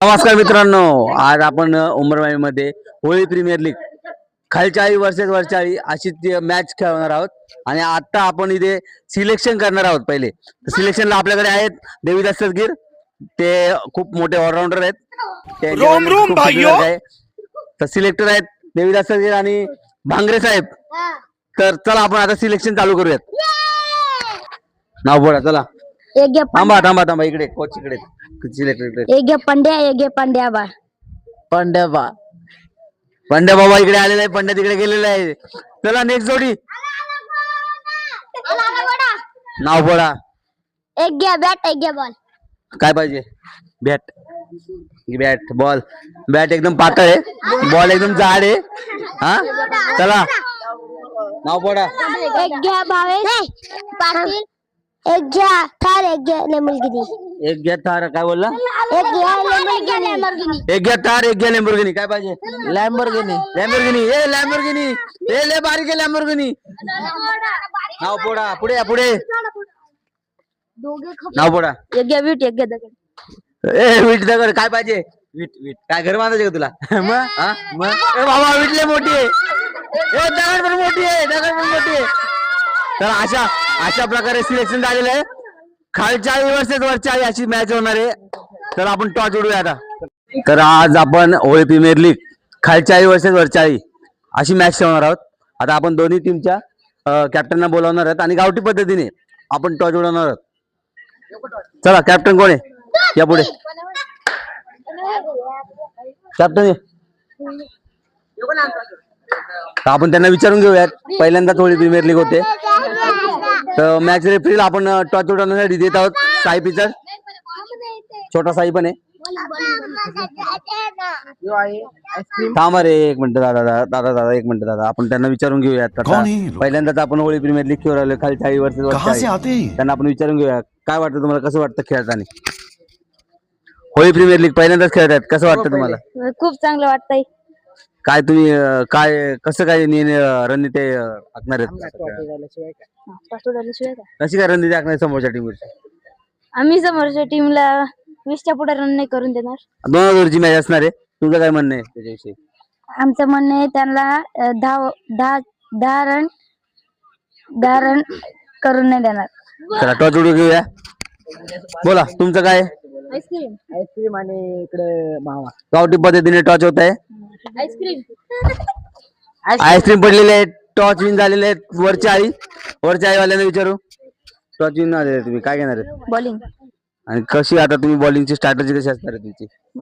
नमस्कार मित्रांनो, आज आपण उमरवाडीमध्ये होळी प्रीमियर लीग खालच्या 40 वर्सेस वरच्या 40 अशी मॅच खेळवणार आहोत. आणि आता आपण इथे सिलेक्शन करणार आहोत. पहिले सिलेक्शनला आपल्याकडे आहेत देवीदास सदगीर, ते खूप मोठे ऑलराऊंडर आहेत. तर सिलेक्टर आहेत देवीदास सदगीर आणि भांगरे साहेब. तर चला आपण आता सिलेक्शन चालू करूयात. नाव बोला. चला थांबा थांबा थांबा, इकडे कोच इकडे सिलेक्टर एक पंड्या बा पंड्या बाबा इकडे आलेला आहे. पंड्या तिकडे गेलेला आहे. चला नेक्स्ट जोडी. नाव बोला. एक घ्या बॅट, एक घ्या बॉल. काय पाहिजे? बॅट. Bat ball. बॅट एकदम पातळ आहे, बॉल एकदम जाड आहे. हा चला नाव बोला. एक घ्या भावेश पाटील, एक घ्या थार, एक घ्या लेंबरगिनी. एक घ्या थार. काय बोलला? एक घ्या लेंबरगिनी. एक घ्या थार, एक घ्या लॅम्बोर्गिनी. काय पाहिजे? लॅम्बोर्गिनी. लॅम्बोर्गिनी ए ले बारीक आहे लॅम्बोर्गिनी. नाव बोला. पुढे या पुढे. नाव बोला. एक घ्या वीट, एक घ्या दगड. ए वीट दगड. काय पाहिजे? वीट. वीट काय घर बांधायचे का तुला? मग ए बाबा वीटले मोठी आहे. ए दगड पण मोठी आहे, दगड पण मोठी आहे. तर अशा प्रकारे सिलेक्शन झालेलं आहे. खालच्या 40 वर्सेस वरच्या 40 अशी मॅच होणार आहे. तर आपण टॉस उडूया आता. तर आज आपण होळी प्रीमियर लीग खालच्या 40 वर्सेस वरच्या 40 अशी मॅच खेळणार आहोत. आता आपण दोन्ही टीमच्या कॅप्टनना बोलावणार आहोत आणि गावठी पद्धतीने आपण टॉस उडवणार आहोत. चला कॅप्टन कोण आहे? या पुढे. कॅप्टन आपण त्यांना विचारून घेऊयात. पहिल्यांदाच होळी प्रीमियर लीग होते. तर मॅच रेफरीला आपण टॉस उडवण्यासाठी देत आहोत साई पिचर. छोटा साई पण आहे. थांबा रे एक मिनिट दादा एक मिनिट दादा. आपण त्यांना विचारून घेऊयात. पहिल्यांदाच आपण होळी प्रीमियर लीग खेळू राहिलो खाली 40 वर्षाचे. त्यांना आपण विचारून घेऊया काय वाटतं तुम्हाला, कसं वाटतं खेळताना? होळी प्रीमियर लीग पहिल्यांदाच खेळत आहेत, कसं वाटतं तुम्हाला? खूप चांगलं वाटतंय. काय तुम्ही काय कसं काय रणनीती आखणार आहेत? कशी काय रणनीती आखणार समोरच्या टीमवरची? आम्ही समोरच्या टीमला 20च्या पुढे रन नाही करून देणार. 2 ओव्हरची मॅच असणार आहे. तुझं काय म्हणणं आहे त्याच्याविषयी? आमचं म्हणणं आहे त्यांना 10 रन करून नाही देणार. चला टॉस उडू घेऊया. बोला तुमचं काय? आईस्क्रीम आणि इकडे मावा. गावठी पद्धतीने टॉस होत आहे. आईस्क्रीम आईस्क्रीम पडलेले आहेत. टॉस विन झालेले आहेत. वरच्या आई वाल्यांना विचारू. टॉस विन झालेले तुम्ही काय घेणार आहेत? बॉलिंग. आणि कशी आता तुम्ही बॉलिंगची स्ट्रॅटेजी कशी असणार आहे तुमची?